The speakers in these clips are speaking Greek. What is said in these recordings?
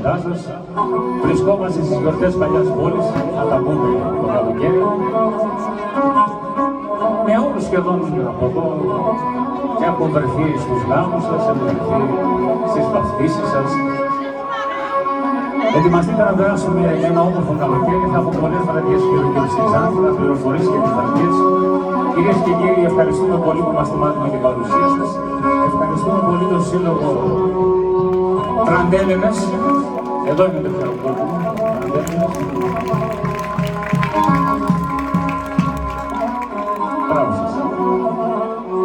κοντά σας. Βρισκόμαστε στις γιορτές παλιάς πόλης, θα τα πούμε το καλοκαίρι. Με όλους σχεδόν από εδώ έχουν βρεθεί στους γάμους σας, έχουν βρεθεί στις βαφτίσεις σας. Ετοιμαστείτε να περάσουμε ένα όμορφο καλοκαίρι. Θα έχω πολλές βραδιές και στην Ξάνθη, θα πληροφορήσει και τις βραδιές. Κυρίες και κύριοι, ευχαριστούμε πολύ που μας τιμάτε με την παρουσία σας. Ευχαριστούμε πολύ τον σύλλογο Τραντέλενες. Εδώ είναι το ευχαριστώ. Μπράβο σας.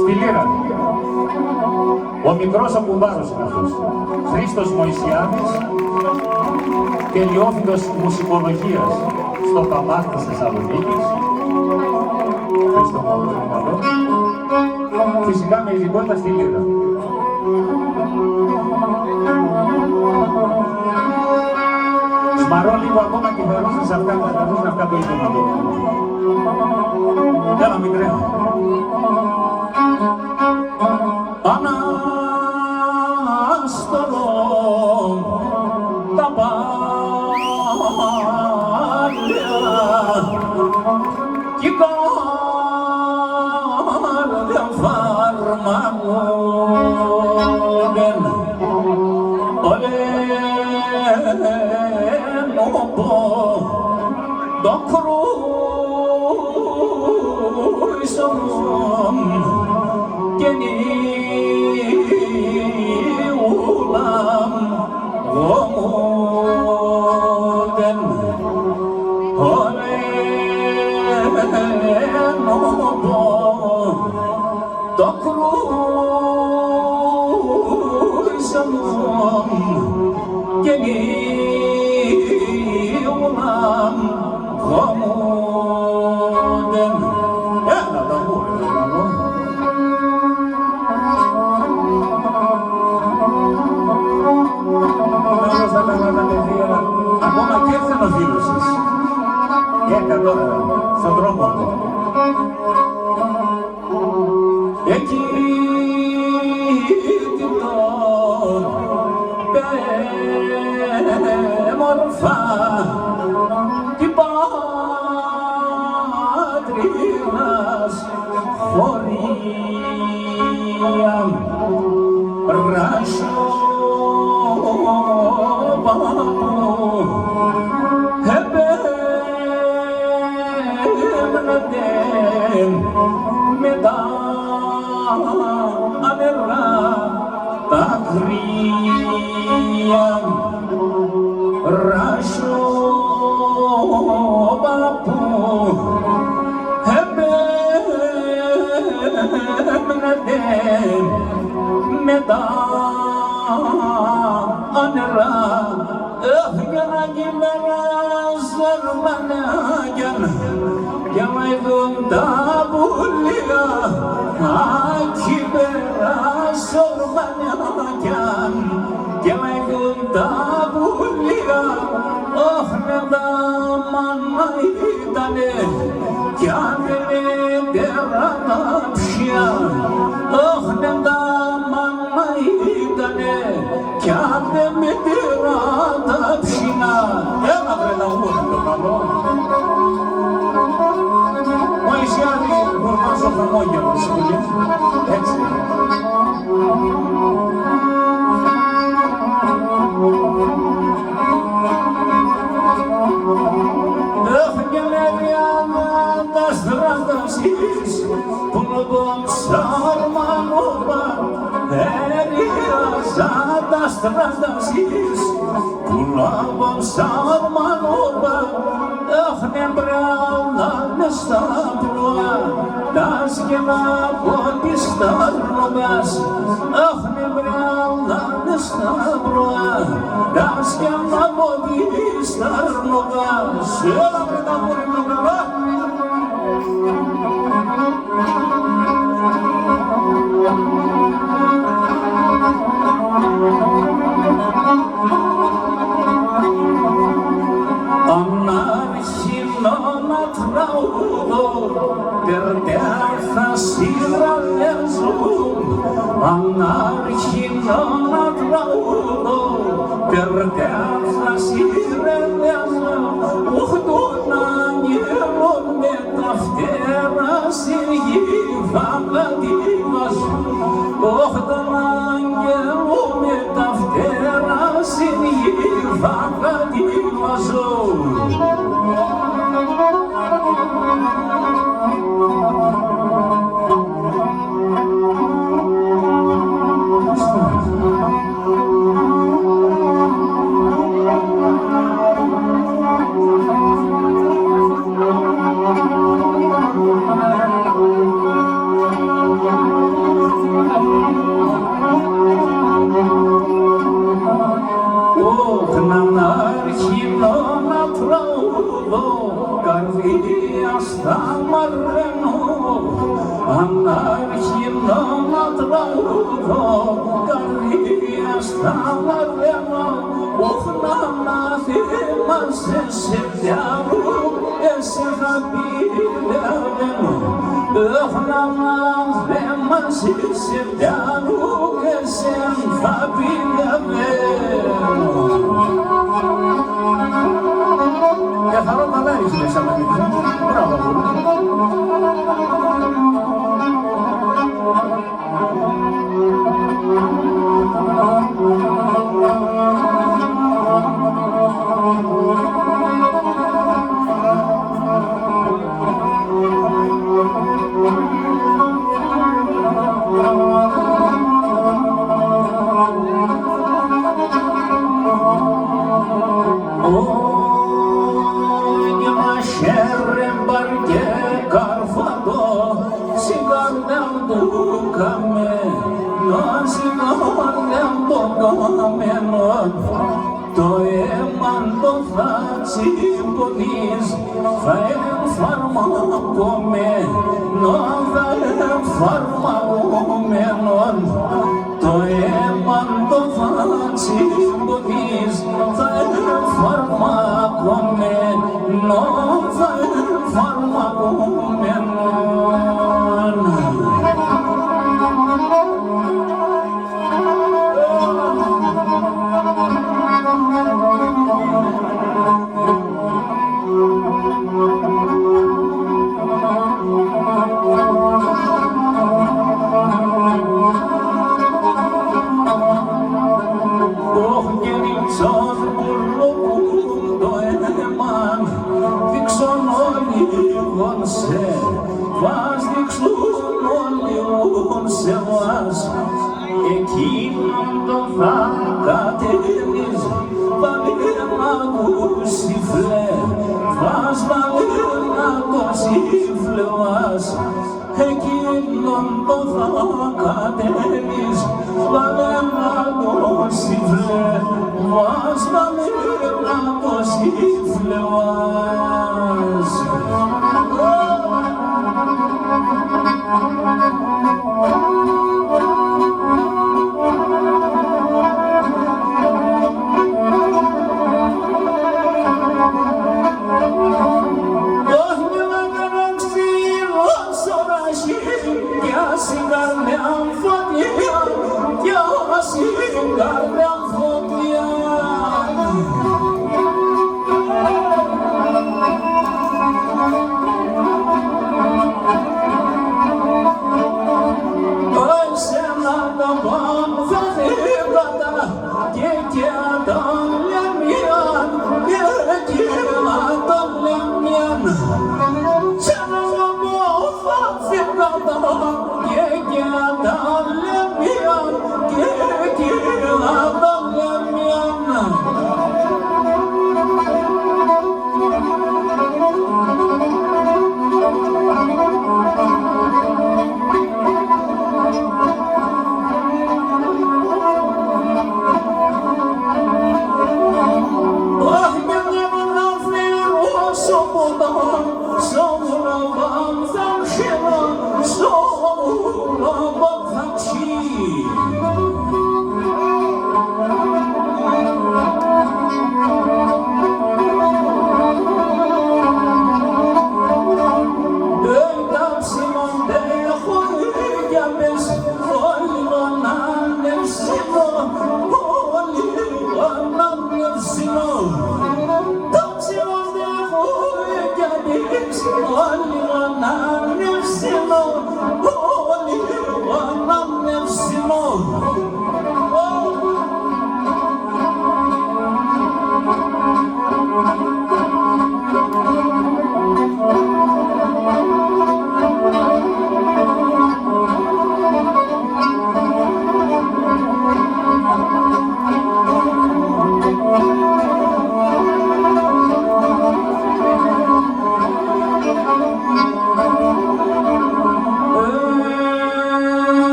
Στη Λύρα. Ο μικρός ο κουμπάρος είναι αυτός. Χρήστος Μωυσιάδης, τελειόφυτος μουσικολογίας στο ΠΑΜΑΚ της Θεσσαλονίκης. Χρήστο Μωυσιάδη. Φυσικά με ειδικότητα στη Λύρα. Σμαρώ λίγο ακόμα και φερούσε σε αυτά τα καθώς αυτά το ίδιο. Έλα μην τρέχω. Ανάστολο τα πάλια κι η καρδιά φαρμακούντεν ολένοπο το κρούισον και νιούλαμ γομούντεν ολένοπο το κρούισον και νιούλαμ γομούντεν. Έλα τα μούρια να δω. Ακόμα και έρθεν ο φίλος σας. Έρθεν τώρα στον δρόμο. Εκεί την μορφά την πατρίνας φορεία ράσο παππού επέμνατε με τα ανερά τα γρία ράσο παππού επέμνατε με τα ανερά για κείμενα ζερμανάκια και με δουν τα πουλιά εκεί πέρα ζερμανάκια και με δουν τα πουλιά όχνε τα μάνα ήτανε κι αν δεν έτερα τα ψιά όχνε τα μάνα ήτανε κι αν δεν έτερα τα ψινά. Έλα βρε τα μούρια το καλό. Μωυσιάδη γουρμάζω χαμόγελο σχολή. Έτσι. Έφυγε με διάνα τα στράτασης που νοβόν ψάρμανοβα έριαζα τα στράτασης που νοβόν ψάρμανοβα έχνε μπράλανε στα πλοά τα σκελά από τις τάρνοβας έχνε μπράλανε στα πλοά τα σκελά από τις τάρνοβας. Έλα με τα μόρια το καλά. Ανάρχινο να τραούδω, τερτιά θα σειραλέζουν. Ανάρχινο να τραούδω, τερτιά viața sirenează, un angelul metaftera siriva gădivas, un angelul metaftera siriva gădivas.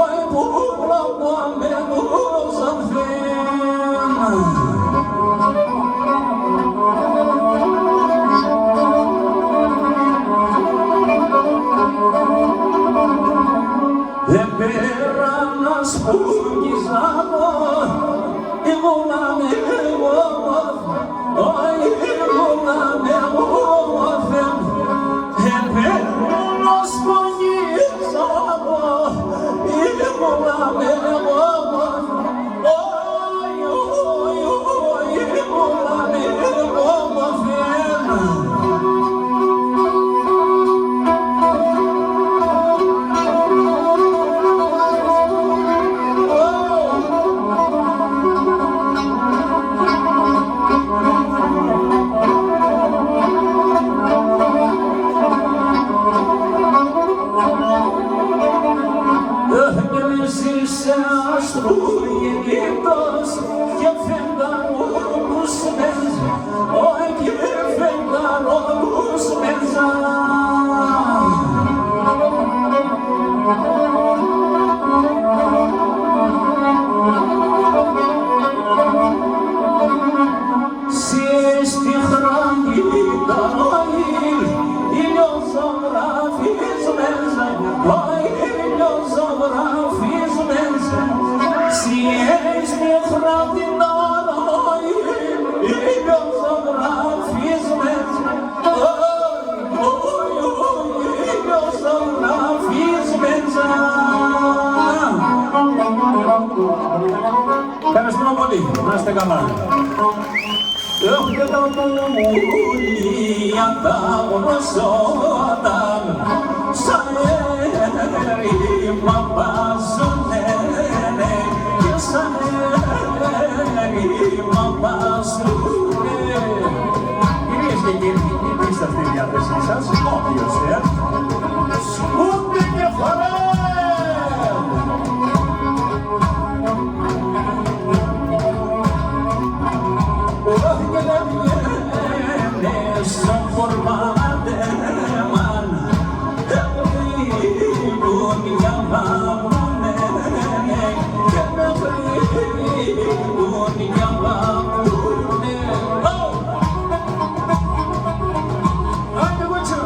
oi buklama meduzan fen. Επέρανας που γυζάμω, ήμουναμε εγώ, ήμουναμε εγώ, επέρανας που γυζάμω, ήμουναμε εγώ, ήμουναμε εγώ, Γεννήτος και φεγγαρόλους μέσα, όχι φεγγαρόλους μέσα. Στη χρονική ταρόη, ηλιοζωγράφης μέσα, ηλιοζωγράφης μέσα. Στη χρονική ταρόη, ηλιοζωγράφης μέσα, ηλιοζωγράφης μέσα. Ευχαριστούμε πολύ. Να είστε καλά. Έχετε πουλία τα γνωσότα, σαν έρημα πάζουνε και σαν έρημα πάζουνε. Κυρίες και κύριοι, είστε αυτή η διάθεσή σας, όποιος σκούνται και φορέ. Son formate man, dunia mamune, dunia mamune. Oh, I want you.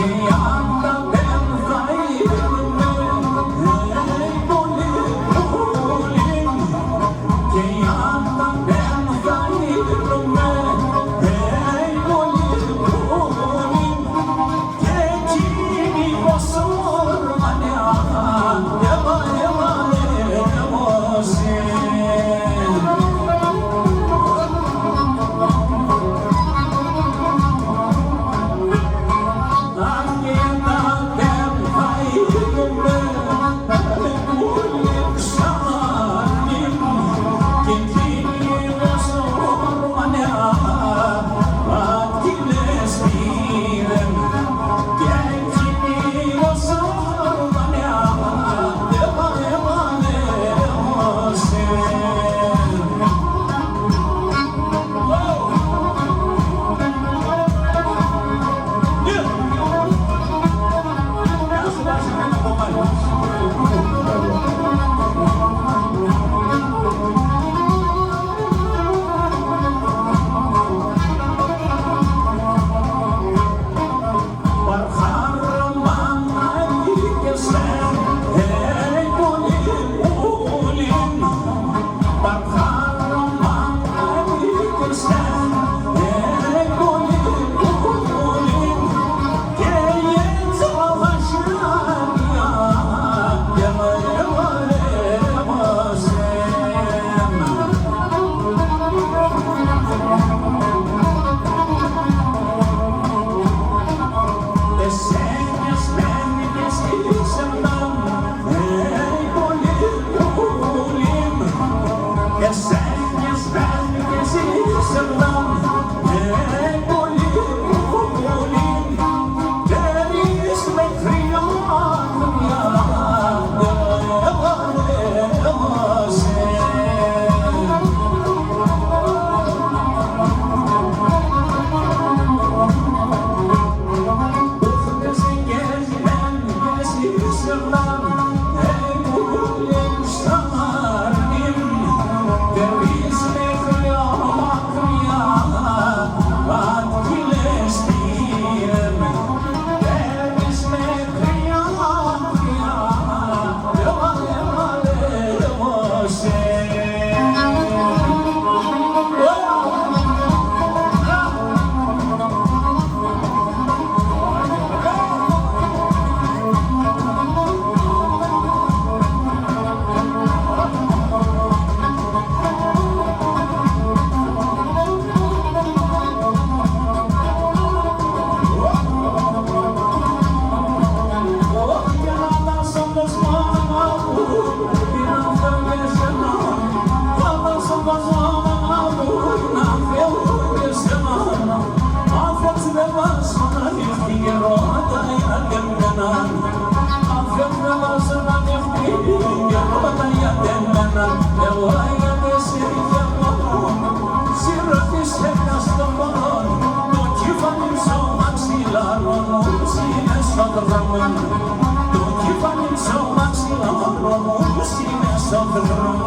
Yeah. εμένα αν θέλεις να ανοιχτεί και ρώτα για εμένα εγώ γιατί εσύ για μόνο συρωτήσε μια στο μόνο το κύφανι στο μαξιλάρο μου είναι στο δρόμο το κύφανι στο μαξιλάρο μου είναι στο δρόμο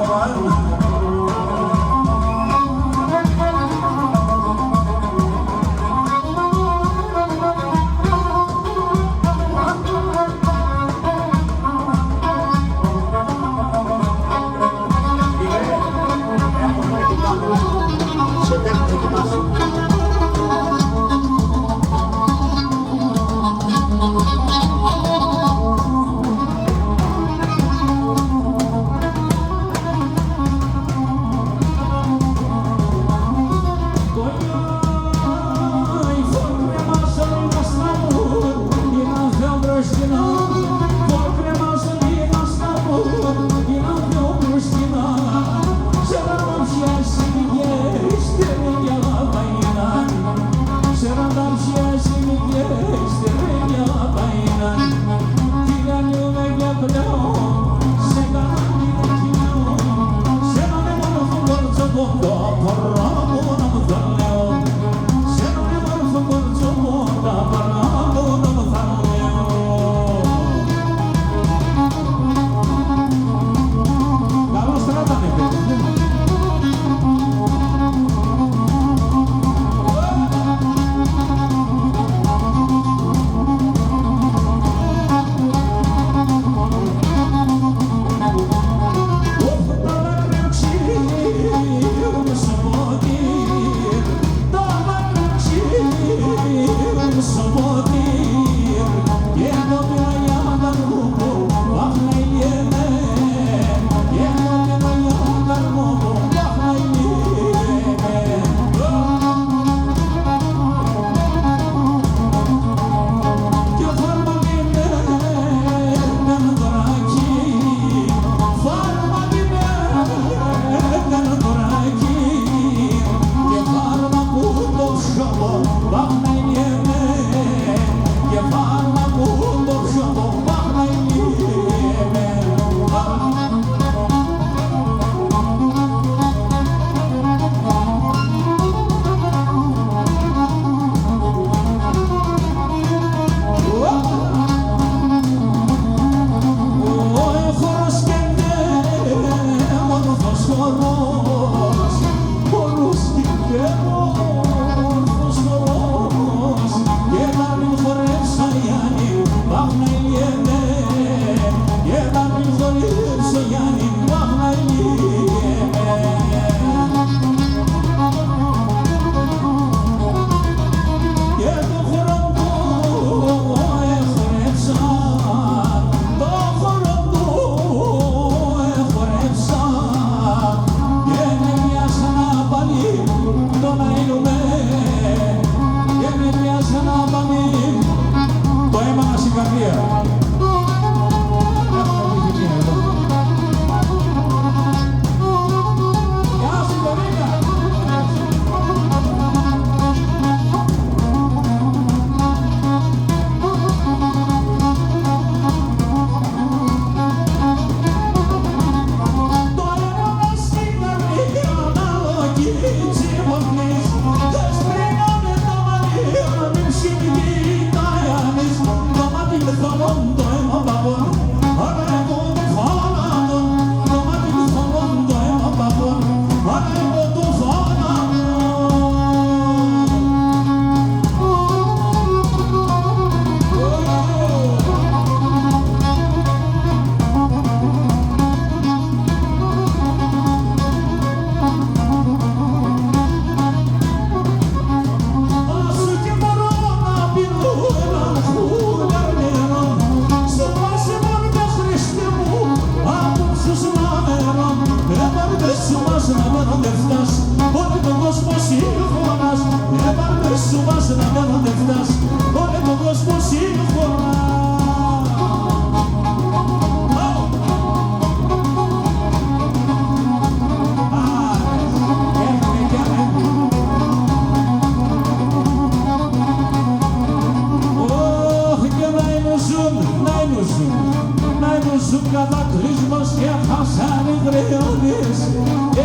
κατακλυσμός και χάσανε βρεώνες,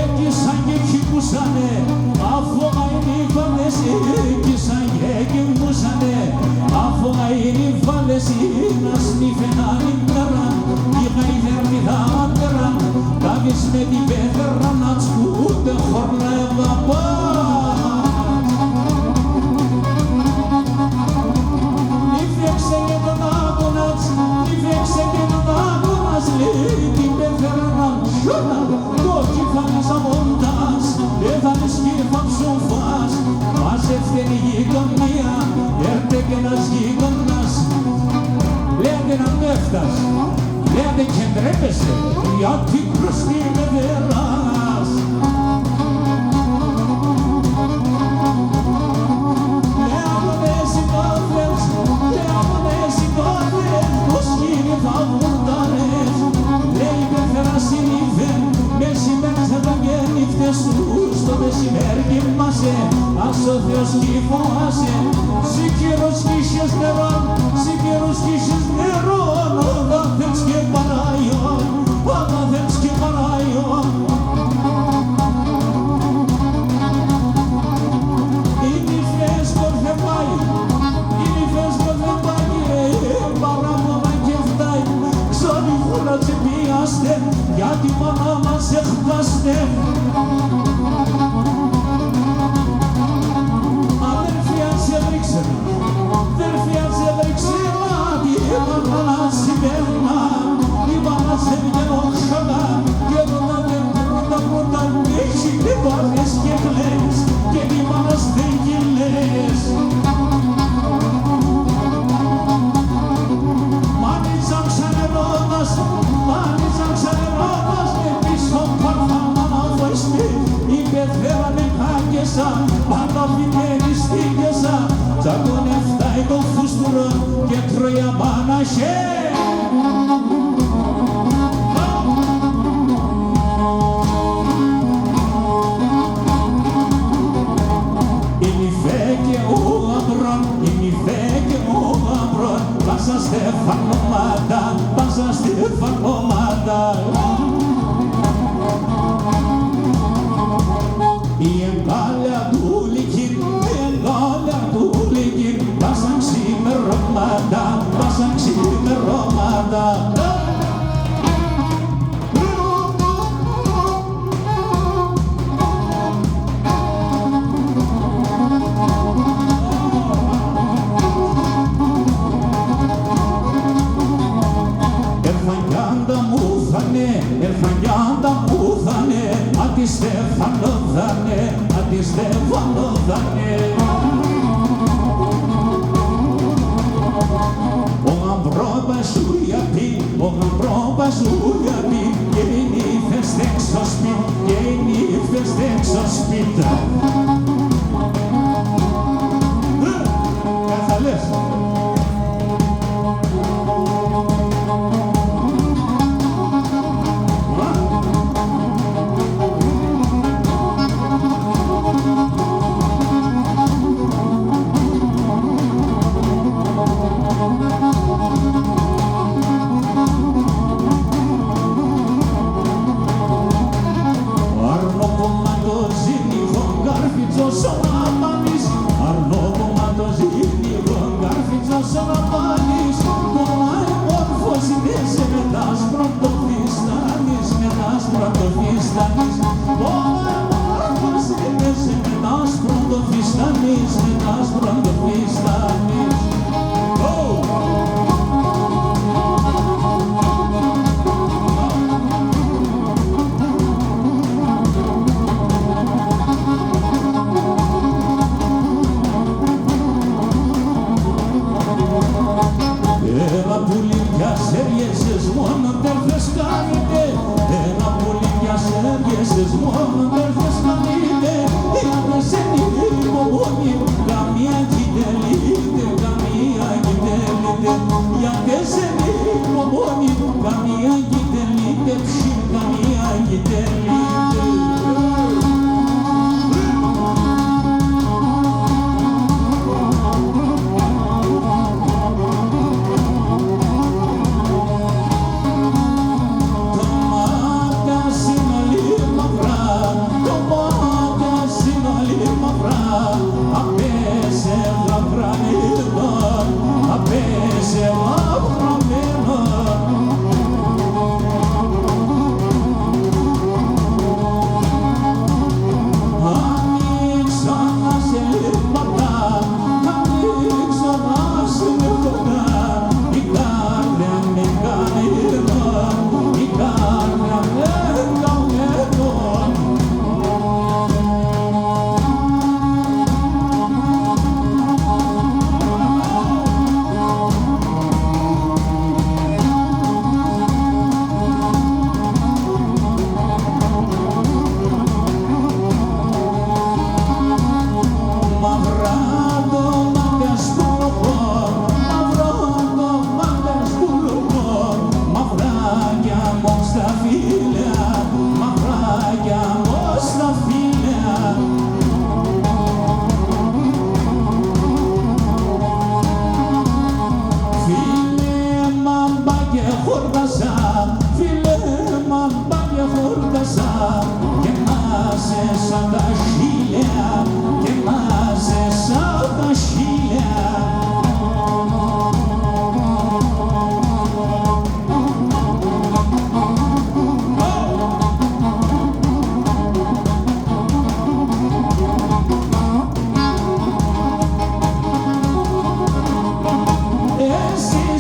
έκυσαν και κοιμούσανε, άφωγα είναι οι φάλες, έκυσαν και κοιμούσανε, άφωγα είναι οι φάλες, να σνίφαιναν η μέρα, η γαϊδέρνηδα άντερα, κάβεις με την πέτρα να τσπούνται χορλά ευαπά. Νύφεξε και τον άγωνας, νύφεξε και τον άγωνας, λέει την πέτρα να μουσιώνα, το κύφανες αμόντας, έθανες κύφαν ψουφάς, μαζεύτε η γειτονία, έρθε και ένας γειτονάς, λέτε να μέφτας, λέτε και ντρέπεσαι, γιατί μπροστή με δεράς. Πως κύριε θα βουρτάνες, λέει πέφερα συνήθεν, μεσημέρι και νύχτες σου, στο μεσημέρι κοιμάσαι, ας ο Θεός κυφωάσαι, σι καιρός κι είχες νερόν, σι καιρός κι είχες νερόν, όταν θες και παραϊόν, όταν θες και παραϊόν. Οι νύφες κορθε πάει, οι νύφες κορθε πάει, παράπονα και φτάει, ξόνοι χώρα τσεπιάστε, γιατί μάνα μας εχτάστε. Αδερφιά σε βρήξερα, αδερφιά σε βρήξερα, τι έβαλα να συμβαίνα, είπα σε βγαίνοχανα, και πρώτα έχει και πάθες και κλαις, και είπα να στεγγυλές. Μάνιζαν ξενερώνας, με πίσω παρθάμα να βοηστεί, η πεθέρα με κάκεσα, πάντα φυτέρι στήκεσα, τσακωνεφτάει το φούστουρο και τρώει αμάναχε. Η νυφέ και ο γαμπρόν, η νυφέ και ο γαμπρόν, πάσα στεφανώματα, πάσα στεφανώματα. Η εγκάλια του λυκύν, η εγκάλια του λυκύν, πάσαν ξημερώματα, πάσαν ξημερώματα. Αντιστεφανόδανε. Ο γαμπρόμπας σου γιατί, ο γαμπρόμπας σου γιατί, και οι νύφες έξω σπίτι, και οι νύφες έξω σπίτι. Θα λες.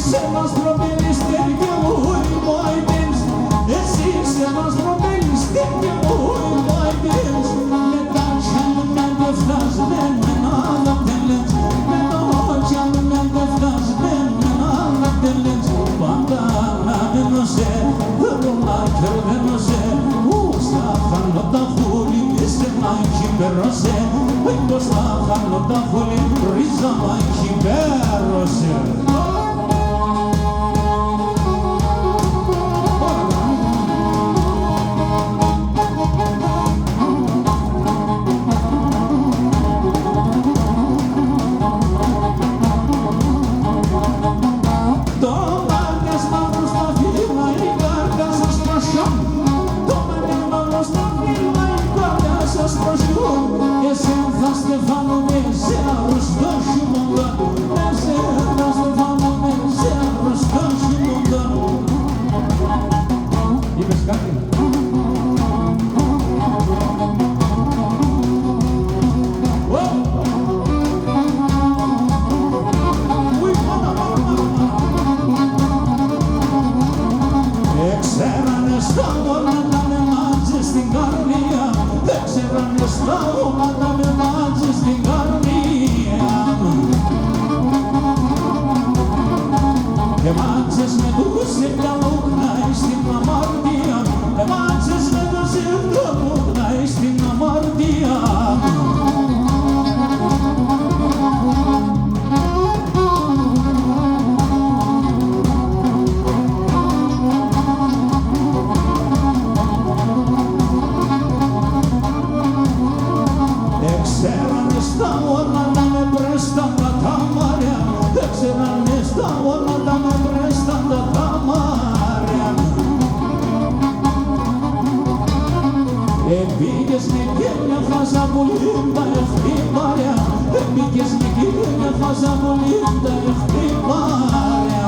σε μας προβαίνεις τέτοια μου οι μάιτες. Εσύ σε μας προβαίνεις τέτοια μου οι μάιτες. Με τα χιάνια δεν φτάσει δεν άλλα δεν λες. Με τα χιάνια δεν φτάσει δεν άλλα δεν λες. Πάντα να δένωσε, δρόμα και δένωσε. Στα χάνω τα χούλη, σε μάχη περώσε. Πως στα χάνω τα χούλη, ρίζα μάχη πέρωσε. Πήγες με κέλια φάζα μολύντα ευθύμαρια. Πήγες με κέλια φάζα μολύντα ευθύμαρια.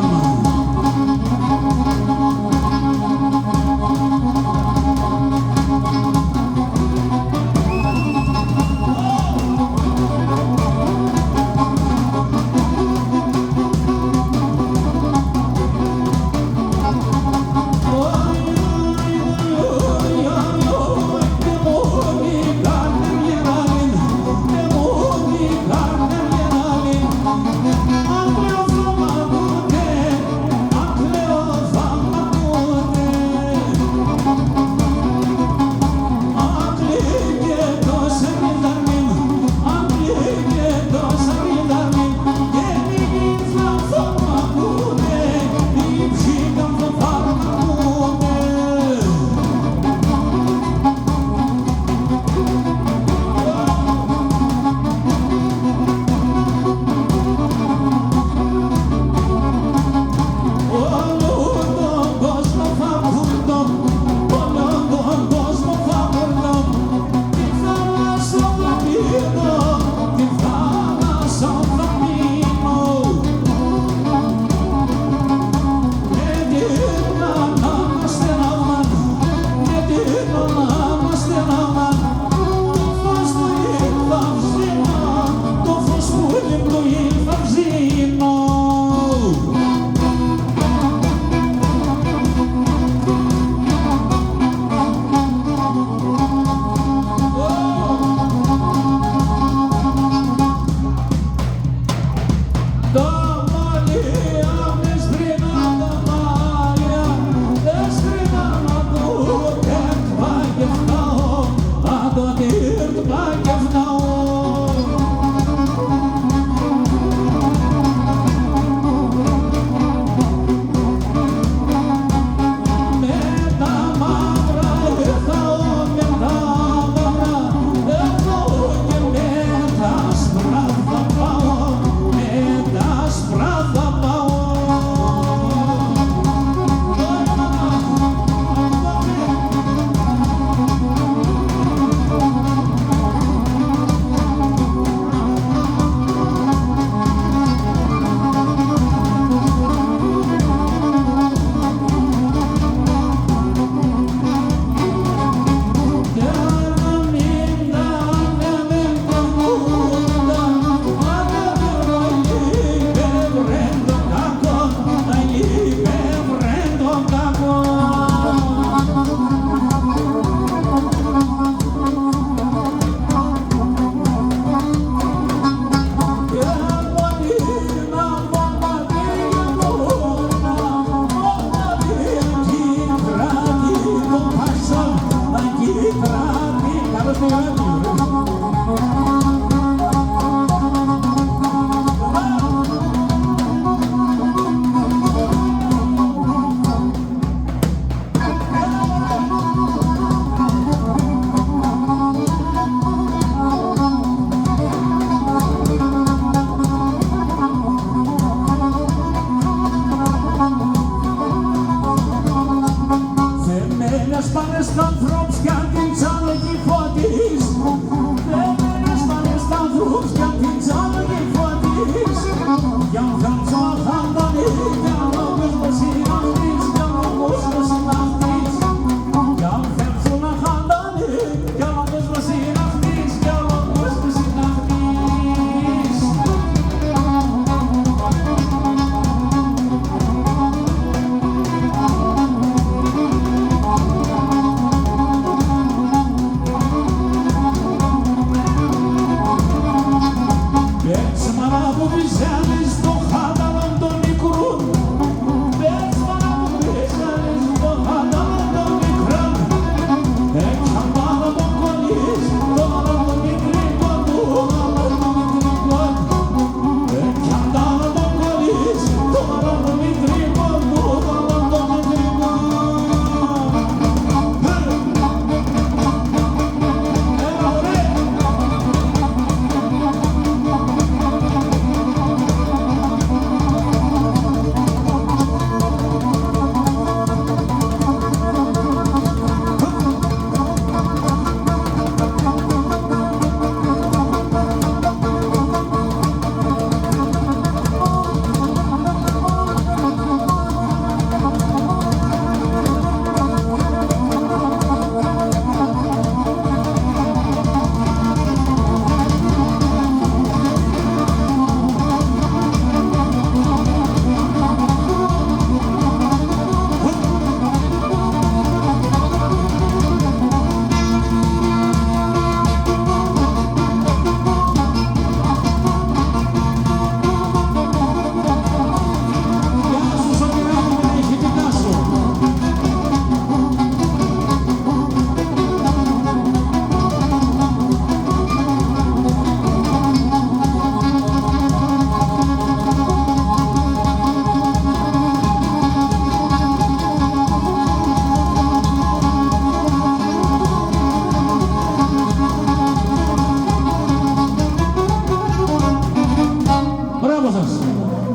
σας.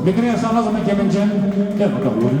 Μικρή αλλάζουμε και με τζεν, έχω τα γούρι.